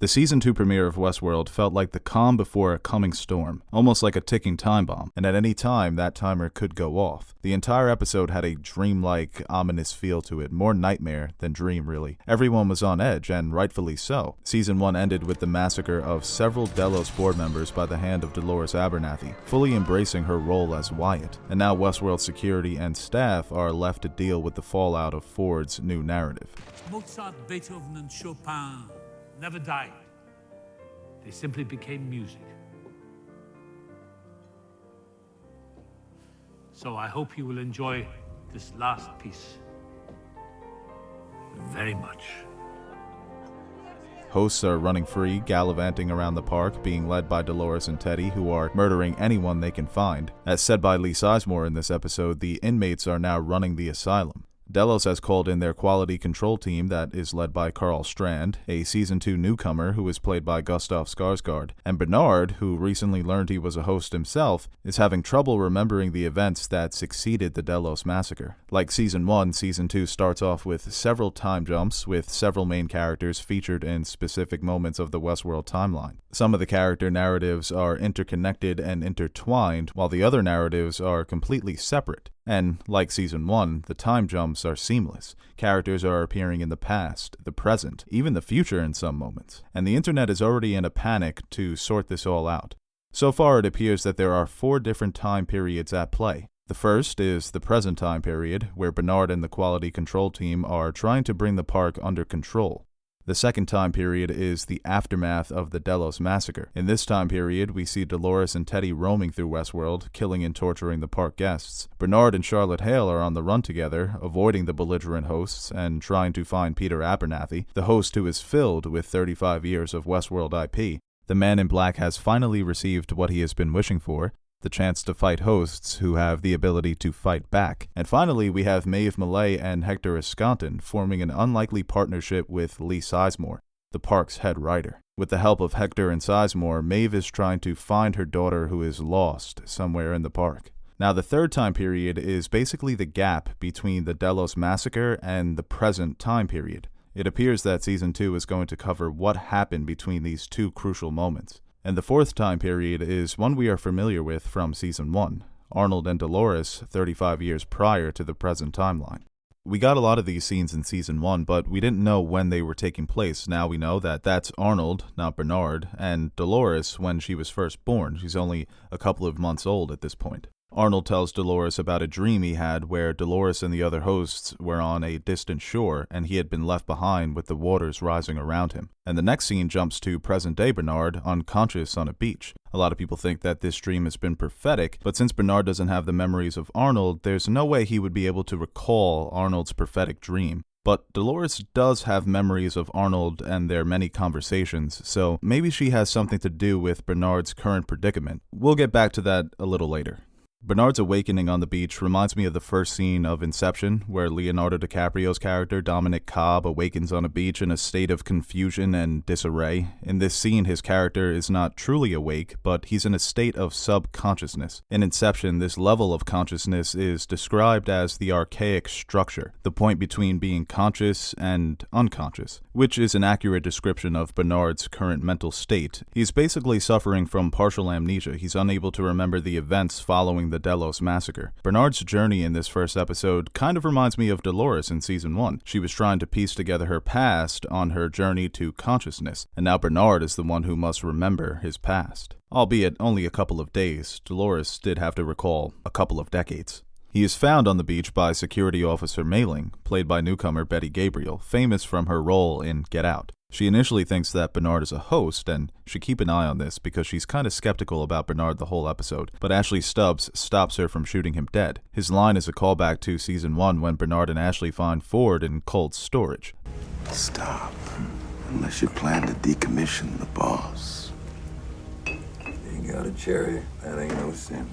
The Season 2 premiere of Westworld felt like the calm before a coming storm, almost like a ticking time bomb, and at any time that timer could go off. The entire episode had a dreamlike, ominous feel to it, more nightmare than dream really. Everyone was on edge, and rightfully so. Season 1 ended with the massacre of several DELOS board members by the hand of Dolores Abernathy, fully embracing her role as Wyatt. And now Westworld security and staff are left to deal with the fallout of Ford's new narrative. Mozart, Beethoven, and Chopin never died. They simply became music. So I hope you will enjoy this last piece very much. Hosts are running free, gallivanting around the park, being led by Dolores and Teddy, who are murdering anyone they can find. As said by Lee Sizemore in this episode, the inmates are now running the asylum. DELOS has called in their quality control team that is led by Carl Strand, a Season 2 newcomer who is played by Gustav Skarsgård, and Bernard, who recently learned he was a host himself, is having trouble remembering the events that succeeded the DELOS massacre. Like Season 1, Season 2 starts off with several time jumps, with several main characters featured in specific moments of the Westworld timeline. Some of the character narratives are interconnected and intertwined, while the other narratives are completely separate. And, like Season 1, the time jumps are seamless. Characters are appearing in the past, the present, even the future in some moments. And the internet is already in a panic to sort this all out. So far, it appears that there are 4 different time periods at play. The first is the present time period, where Bernard and the quality control team are trying to bring the park under control. The second time period is the aftermath of the DELOS massacre. In this time period, we see Dolores and Teddy roaming through Westworld, killing and torturing the park guests. Bernard and Charlotte Hale are on the run together, avoiding the belligerent hosts and trying to find Peter Abernathy, the host who is filled with 35 years of Westworld IP. The Man in Black has finally received what he has been wishing for, the chance to fight hosts who have the ability to fight back. And finally, we have Maeve Millay and Hector Escanton forming an unlikely partnership with Lee Sizemore, the park's head writer. With the help of Hector and Sizemore, Maeve is trying to find her daughter who is lost somewhere in the park. Now, the third time period is basically the gap between the DELOS massacre and the present time period. It appears that Season 2 is going to cover what happened between these two crucial moments. And the fourth time period is one we are familiar with from Season 1, Arnold and Dolores 35 years prior to the present timeline. We got a lot of these scenes in Season 1, but we didn't know when they were taking place. Now we know that that's Arnold, not Bernard, and Dolores when she was first born. She's only a couple of months old at this point. Arnold tells Dolores about a dream he had where Dolores and the other hosts were on a distant shore and he had been left behind with the waters rising around him. And the next scene jumps to present-day Bernard, unconscious on a beach. A lot of people think that this dream has been prophetic, but since Bernard doesn't have the memories of Arnold, there's no way he would be able to recall Arnold's prophetic dream. But Dolores does have memories of Arnold and their many conversations, so maybe she has something to do with Bernard's current predicament. We'll get back to that a little later. Bernard's awakening on the beach reminds me of the first scene of Inception, where Leonardo DiCaprio's character, Dominic Cobb, awakens on a beach in a state of confusion and disarray. In this scene, his character is not truly awake, but he's in a state of subconsciousness. In Inception, this level of consciousness is described as the archaic structure, the point between being conscious and unconscious, which is an accurate description of Bernard's current mental state. He's basically suffering from partial amnesia. He's unable to remember the events following the DELOS massacre. Bernard's journey in this first episode kind of reminds me of Dolores in Season 1. She was trying to piece together her past on her journey to consciousness, and now Bernard is the one who must remember his past. Albeit only a couple of days, Dolores did have to recall a couple of decades. He is found on the beach by security officer Mailing, played by newcomer Betty Gabriel, famous from her role in Get Out. She initially thinks that Bernard is a host, and should keep an eye on this because she's kind of skeptical about Bernard the whole episode, but Ashley Stubbs stops her from shooting him dead. His line is a callback to Season 1 when Bernard and Ashley find Ford in cold storage. Stop, unless you plan to decommission the boss. You got a cherry, that ain't no sin.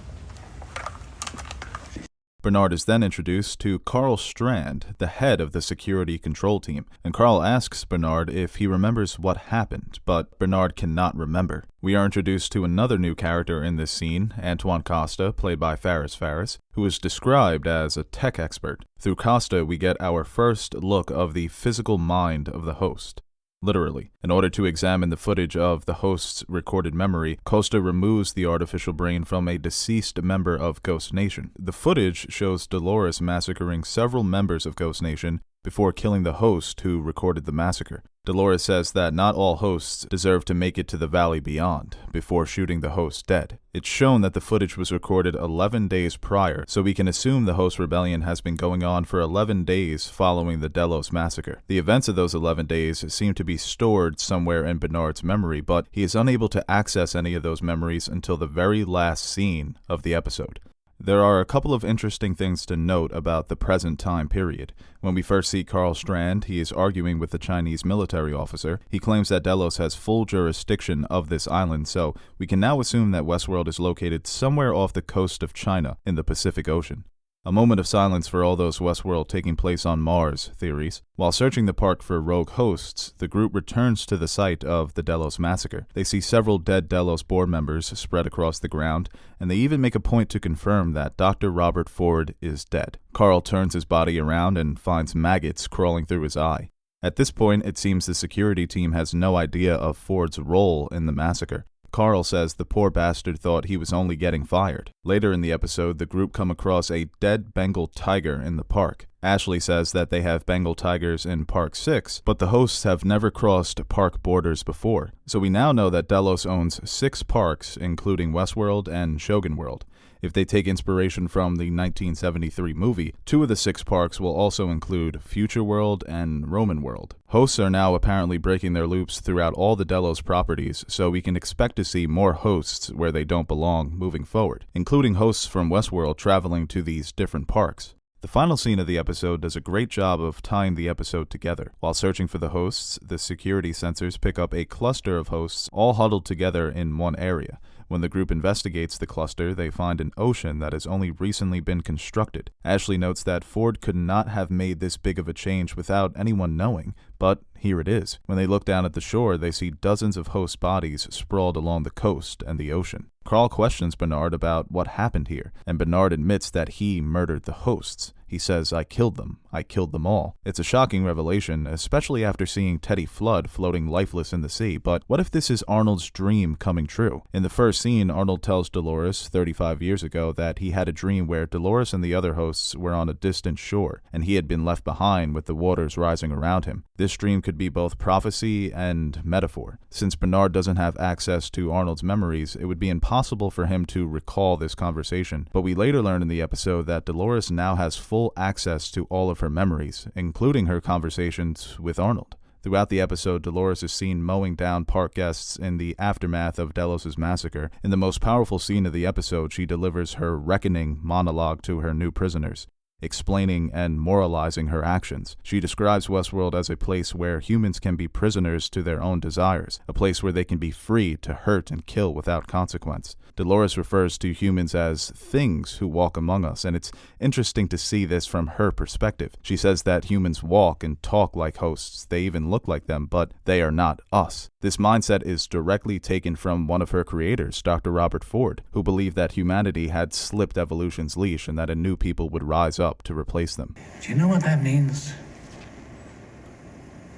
Bernard is then introduced to Carl Strand, the head of the security control team, and Carl asks Bernard if he remembers what happened, but Bernard cannot remember. We are introduced to another new character in this scene, Antoine Costa, played by Faris, who is described as a tech expert. Through Costa, we get our first look of the physical mind of the host. literally. In order to examine the footage of the host's recorded memory, Costa removes the artificial brain from a deceased member of Ghost Nation. The footage shows Dolores massacring several members of Ghost Nation before killing the host who recorded the massacre. Dolores says that not all hosts deserve to make it to the valley beyond before shooting the host dead. It's shown that the footage was recorded 11 days prior, so we can assume the host rebellion has been going on for 11 days following the DELOS massacre. The events of those 11 days seem to be stored somewhere in Bernard's memory, but he is unable to access any of those memories until the very last scene of the episode. There are a couple of interesting things to note about the present time period. When we first see Carl Strand, he is arguing with the Chinese military officer. He claims that Delos has full jurisdiction of this island, so we can now assume that Westworld is located somewhere off the coast of China in the Pacific Ocean. A moment of silence for all those Westworld taking place on Mars theories. While searching the park for rogue hosts, the group returns to the site of the DELOS massacre. They see several dead DELOS board members spread across the ground, and they even make a point to confirm that Dr. Robert Ford is dead. Carl turns his body around and finds maggots crawling through his eye. At this point, it seems the security team has no idea of Ford's role in the massacre. Carl says the poor bastard thought he was only getting fired. Later in the episode, the group come across a dead Bengal tiger in the park. Ashley says that they have Bengal tigers in Park 6, but the hosts have never crossed park borders before. So we now know that Delos owns 6 parks, including Westworld and Shogun World. If they take inspiration from the 1973 movie, 2 of the 6 parks will also include Future World and Roman World. Hosts are now apparently breaking their loops throughout all the Delos properties, so we can expect to see more hosts where they don't belong moving forward, including hosts from Westworld traveling to these different parks. The final scene of the episode does a great job of tying the episode together. While searching for the hosts, the security sensors pick up a cluster of hosts all huddled together in one area. When the group investigates the cluster, they find an ocean that has only recently been constructed. Ashley notes that Ford could not have made this big of a change without anyone knowing, but here it is. When they look down at the shore, they see dozens of host bodies sprawled along the coast and the ocean. Carl questions Bernard about what happened here, and Bernard admits that he murdered the hosts. He says, "I killed them. I killed them all." It's a shocking revelation, especially after seeing Teddy Flood floating lifeless in the sea, but what if this is Arnold's dream coming true? In the first scene, Arnold tells Dolores 35 years ago that he had a dream where Dolores and the other hosts were on a distant shore, and he had been left behind with the waters rising around him. This dream could be both prophecy and metaphor. Since Bernard doesn't have access to Arnold's memories, it would be impossible for him to recall this conversation, but we later learn in the episode that Dolores now has full access to all of her memories, including her conversations with Arnold. Throughout the episode, Dolores is seen mowing down park guests in the aftermath of Delos' massacre. In the most powerful scene of the episode, she delivers her reckoning monologue to her new prisoners, explaining and moralizing her actions. She describes Westworld as a place where humans can be prisoners to their own desires, a place where they can be free to hurt and kill without consequence. Dolores refers to humans as things who walk among us, and it's interesting to see this from her perspective. She says that humans walk and talk like hosts, they even look like them, but they are not us. This mindset is directly taken from one of her creators, Dr. Robert Ford, who believed that humanity had slipped evolution's leash and that a new people would rise up to replace them. Do you know what that means?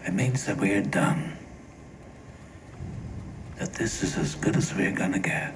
It means that we are done. That this is as good as we're gonna get.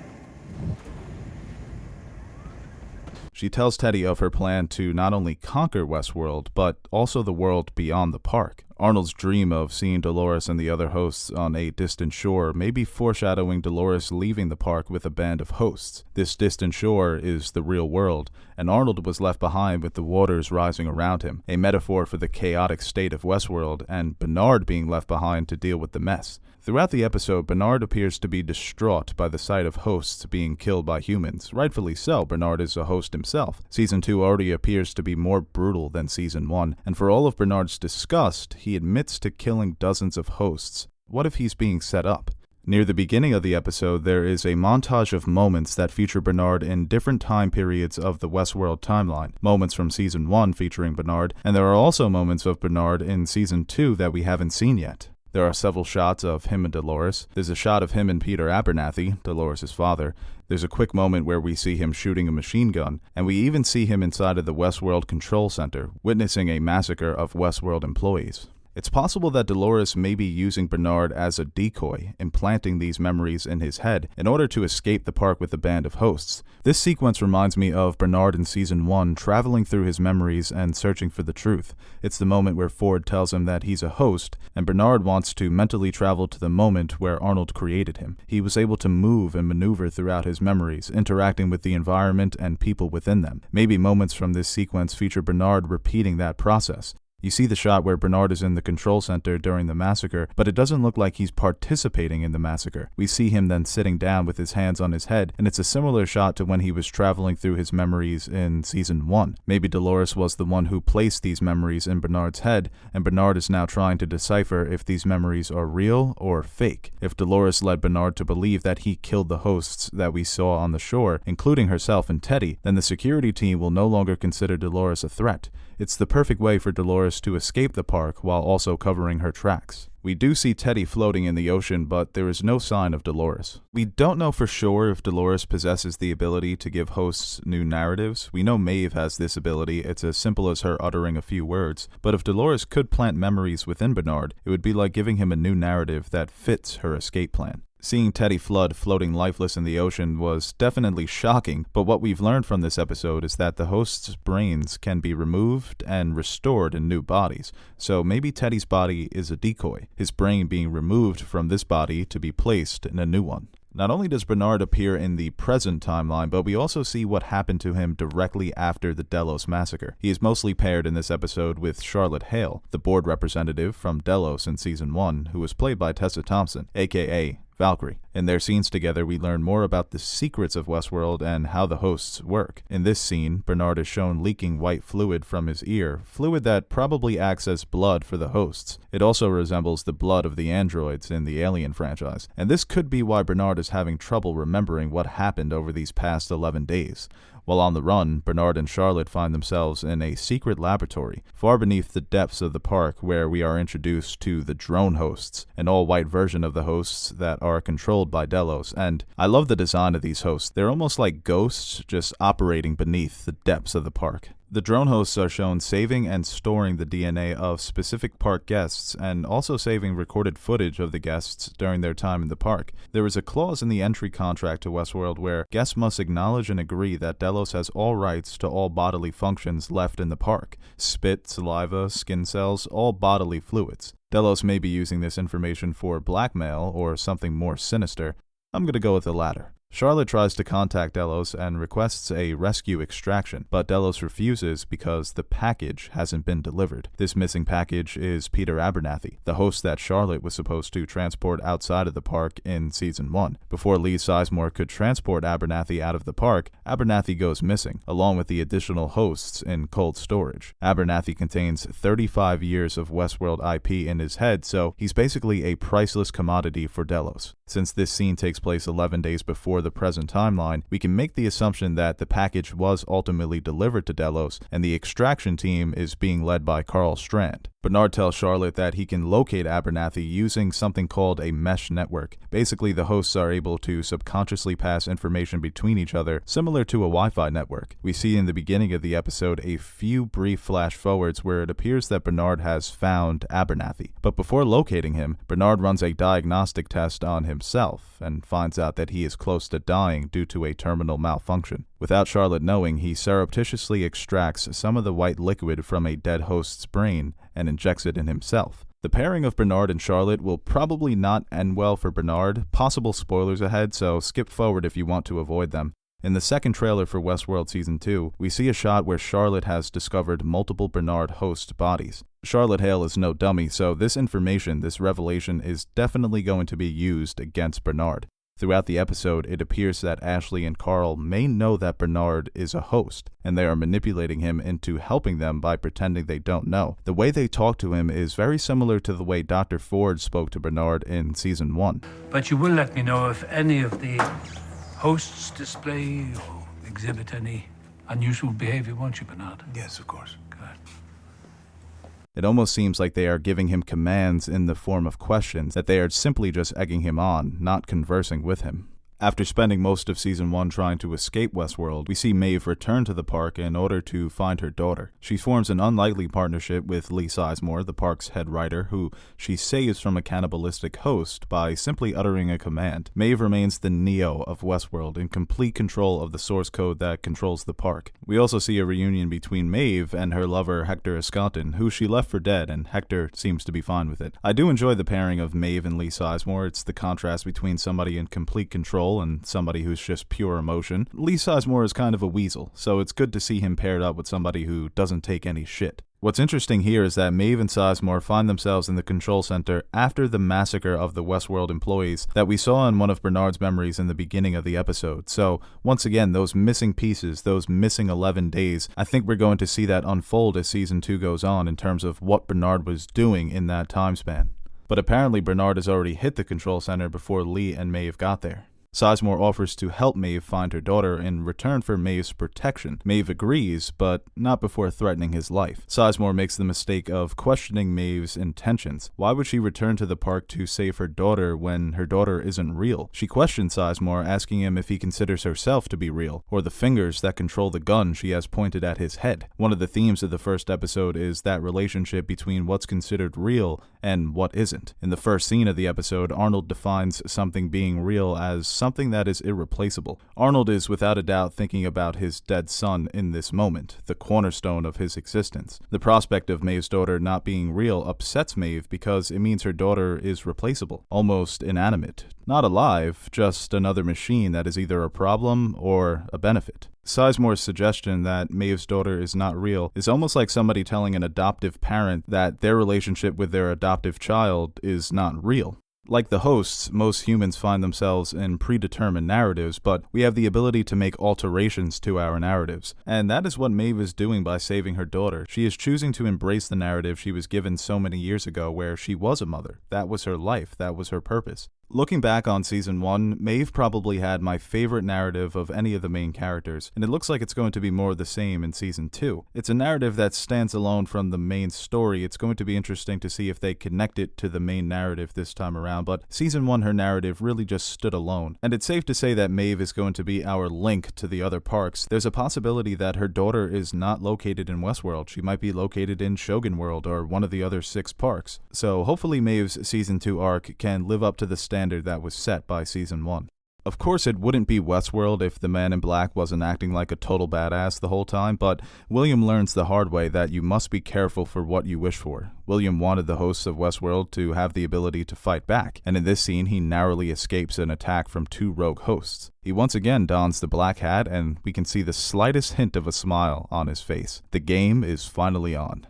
She tells Teddy of her plan to not only conquer Westworld, but also the world beyond the park. Arnold's dream of seeing Dolores and the other hosts on a distant shore may be foreshadowing Dolores leaving the park with a band of hosts. This distant shore is the real world, and Arnold was left behind with the waters rising around him, a metaphor for the chaotic state of Westworld, and Bernard being left behind to deal with the mess. Throughout the episode, Bernard appears to be distraught by the sight of hosts being killed by humans. Rightfully so, Bernard is a host himself. Season 2 already appears to be more brutal than Season 1, and for all of Bernard's disgust, he admits to killing dozens of hosts. What if he's being set up? Near the beginning of the episode, there is a montage of moments that feature Bernard in different time periods of the Westworld timeline. Moments from Season 1 featuring Bernard, and there are also moments of Bernard in Season 2 that we haven't seen yet. There are several shots of him and Dolores. There's a shot of him and Peter Abernathy, Dolores' father. There's a quick moment where we see him shooting a machine gun, and we even see him inside of the Westworld Control Center, witnessing a massacre of Westworld employees. It's possible that Dolores may be using Bernard as a decoy, implanting these memories in his head in order to escape the park with a band of hosts. This sequence reminds me of Bernard in Season 1 traveling through his memories and searching for the truth. It's the moment where Ford tells him that he's a host, and Bernard wants to mentally travel to the moment where Arnold created him. He was able to move and maneuver throughout his memories, interacting with the environment and people within them. Maybe moments from this sequence feature Bernard repeating that process. You see the shot where Bernard is in the control center during the massacre, but it doesn't look like he's participating in the massacre. We see him then sitting down with his hands on his head, and it's a similar shot to when he was traveling through his memories in Season 1. Maybe Dolores was the one who placed these memories in Bernard's head, and Bernard is now trying to decipher if these memories are real or fake. If Dolores led Bernard to believe that he killed the hosts that we saw on the shore, including herself and Teddy, then the security team will no longer consider Dolores a threat. It's the perfect way for Dolores to escape the park while also covering her tracks. We do see Teddy floating in the ocean, but there is no sign of Dolores. We don't know for sure if Dolores possesses the ability to give hosts new narratives. We know Maeve has this ability, it's as simple as her uttering a few words. But if Dolores could plant memories within Bernard, it would be like giving him a new narrative that fits her escape plan. Seeing Teddy Flood floating lifeless in the ocean was definitely shocking, but what we've learned from this episode is that the host's brains can be removed and restored in new bodies. So maybe Teddy's body is a decoy, his brain being removed from this body to be placed in a new one. Not only does Bernard appear in the present timeline, but we also see what happened to him directly after the DELOS massacre. He is mostly paired in this episode with Charlotte Hale, the board representative from DELOS in Season 1, who was played by Tessa Thompson, aka Valkyrie. In their scenes together, we learn more about the secrets of Westworld and how the hosts work. In this scene, Bernard is shown leaking white fluid from his ear, fluid that probably acts as blood for the hosts. It also resembles the blood of the androids in the Alien franchise, and this could be why Bernard is having trouble remembering what happened over these past 11 days. While on the run, Bernard and Charlotte find themselves in a secret laboratory, far beneath the depths of the park, where we are introduced to the drone hosts, an all-white version of the hosts that are controlled by DELOS. And I love the design of these hosts. They're almost like ghosts just operating beneath the depths of the park. The drone hosts are shown saving and storing the DNA of specific park guests and also saving recorded footage of the guests during their time in the park. There is a clause in the entry contract to Westworld where guests must acknowledge and agree that DELOS has all rights to all bodily functions left in the park: spit, saliva, skin cells, all bodily fluids. DELOS may be using this information for blackmail or something more sinister. I'm going to go with the latter. Charlotte tries to contact DELOS and requests a rescue extraction, but DELOS refuses because the package hasn't been delivered. This missing package is Peter Abernathy, the host that Charlotte was supposed to transport outside of the park in Season 1. Before Lee Sizemore could transport Abernathy out of the park, Abernathy goes missing, along with the additional hosts in cold storage. Abernathy contains 35 years of Westworld IP in his head, so he's basically a priceless commodity for DELOS. Since this scene takes place 11 days before the present timeline, we can make the assumption that the package was ultimately delivered to DELOS, and the extraction team is being led by Carl Strand. Bernard tells Charlotte that he can locate Abernathy using something called a mesh network. Basically, the hosts are able to subconsciously pass information between each other, similar to a Wi-Fi network. We see in the beginning of the episode a few brief flash forwards where it appears that Bernard has found Abernathy. But before locating him, Bernard runs a diagnostic test on himself and finds out that he is close to dying due to a terminal malfunction. Without Charlotte knowing, he surreptitiously extracts some of the white liquid from a dead host's brain and injects it in himself. The pairing of Bernard and Charlotte will probably not end well for Bernard. Possible spoilers ahead, so skip forward if you want to avoid them. In the second trailer for Westworld Season 2, we see a shot where Charlotte has discovered multiple Bernard host bodies. Charlotte Hale is no dummy, so this revelation is definitely going to be used against Bernard. Throughout the episode, it appears that Ashley and Carl may know that Bernard is a host, and they are manipulating him into helping them by pretending they don't know. The way they talk to him is very similar to the way Dr. Ford spoke to Bernard in Season 1. But you will let me know if any of the hosts display or exhibit any unusual behavior, won't you, Bernard? Yes, of course. Good. It almost seems like they are giving him commands in the form of questions, that they are simply just egging him on, not conversing with him. After spending most of Season 1 trying to escape Westworld, we see Maeve return to the park in order to find her daughter. She forms an unlikely partnership with Lee Sizemore, the park's head writer, who she saves from a cannibalistic host by simply uttering a command. Maeve remains the Neo of Westworld, in complete control of the source code that controls the park. We also see a reunion between Maeve and her lover Hector Escanton, who she left for dead, and Hector seems to be fine with it. I do enjoy the pairing of Maeve and Lee Sizemore. It's the contrast between somebody in complete control and somebody who's just pure emotion. Lee Sizemore is kind of a weasel, so it's good to see him paired up with somebody who doesn't take any shit. What's interesting here is that Maeve and Sizemore find themselves in the control center after the massacre of the Westworld employees that we saw in one of Bernard's memories in the beginning of the episode. So, once again, those missing pieces, those missing 11 days, I think we're going to see that unfold as Season 2 goes on in terms of what Bernard was doing in that time span. But apparently Bernard has already hit the control center before Lee and Maeve got there. Sizemore offers to help Maeve find her daughter in return for Maeve's protection. Maeve agrees, but not before threatening his life. Sizemore makes the mistake of questioning Maeve's intentions. Why would she return to the park to save her daughter when her daughter isn't real? She questions Sizemore, asking him if he considers herself to be real, or the fingers that control the gun she has pointed at his head. One of the themes of the first episode is that relationship between what's considered real and what isn't. In the first scene of the episode, Arnold defines something being real as something that is irreplaceable. Arnold is without a doubt thinking about his dead son in this moment, the cornerstone of his existence. The prospect of Maeve's daughter not being real upsets Maeve because it means her daughter is replaceable, almost inanimate. Not alive, just another machine that is either a problem or a benefit. Sizemore's suggestion that Maeve's daughter is not real is almost like somebody telling an adoptive parent that their relationship with their adoptive child is not real. Like the hosts, most humans find themselves in predetermined narratives, but we have the ability to make alterations to our narratives. And that is what Maeve is doing by saving her daughter. She is choosing to embrace the narrative she was given so many years ago where she was a mother. That was her life. That was her purpose. Looking back on Season 1, Maeve probably had my favorite narrative of any of the main characters, and it looks like it's going to be more of the same in Season 2. It's a narrative that stands alone from the main story. It's going to be interesting to see if they connect it to the main narrative this time around, but Season 1, her narrative really just stood alone. And it's safe to say that Maeve is going to be our link to the other parks. There's a possibility that her daughter is not located in Westworld. She might be located in Shogun World or one of the other 6 parks. So hopefully Maeve's Season 2 arc can live up to the standard that was set by Season 1. Of course, it wouldn't be Westworld if the Man in Black wasn't acting like a total badass the whole time, but William learns the hard way that you must be careful for what you wish for. William wanted the hosts of Westworld to have the ability to fight back, and in this scene he narrowly escapes an attack from 2 rogue hosts. He once again dons the black hat, and we can see the slightest hint of a smile on his face. The game is finally on.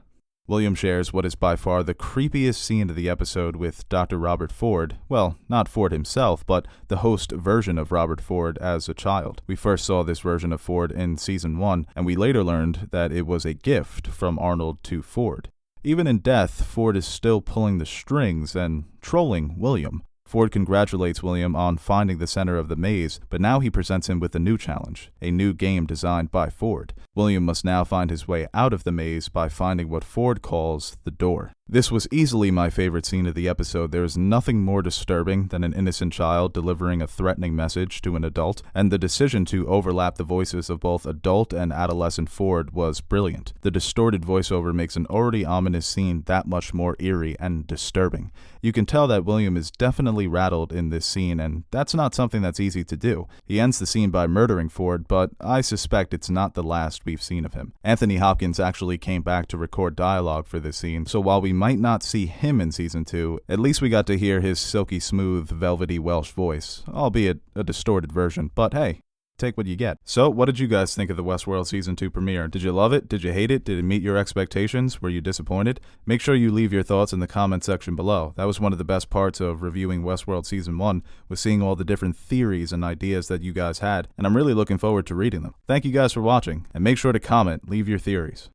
William shares what is by far the creepiest scene of the episode with Dr. Robert Ford. Well, not Ford himself, but the host version of Robert Ford as a child. We first saw this version of Ford in Season 1, and we later learned that it was a gift from Arnold to Ford. Even in death, Ford is still pulling the strings and trolling William. Ford congratulates William on finding the center of the maze, but now he presents him with a new challenge, a new game designed by Ford. William must now find his way out of the maze by finding what Ford calls the door. This was easily my favorite scene of the episode. There is nothing more disturbing than an innocent child delivering a threatening message to an adult, and the decision to overlap the voices of both adult and adolescent Ford was brilliant. The distorted voiceover makes an already ominous scene that much more eerie and disturbing. You can tell that William is definitely rattled in this scene, and that's not something that's easy to do. He ends the scene by murdering Ford, but I suspect it's not the last we've seen of him. Anthony Hopkins actually came back to record dialogue for this scene, so while we might not see him in Season 2, at least we got to hear his silky smooth, velvety Welsh voice, albeit a distorted version, but hey, take what you get. So, what did you guys think of the Westworld Season 2 premiere? Did you love it? Did you hate it? Did it meet your expectations? Were you disappointed? Make sure you leave your thoughts in the comment section below. That was one of the best parts of reviewing Westworld Season 1, was seeing all the different theories and ideas that you guys had, and I'm really looking forward to reading them. Thank you guys for watching, and make sure to comment, leave your theories.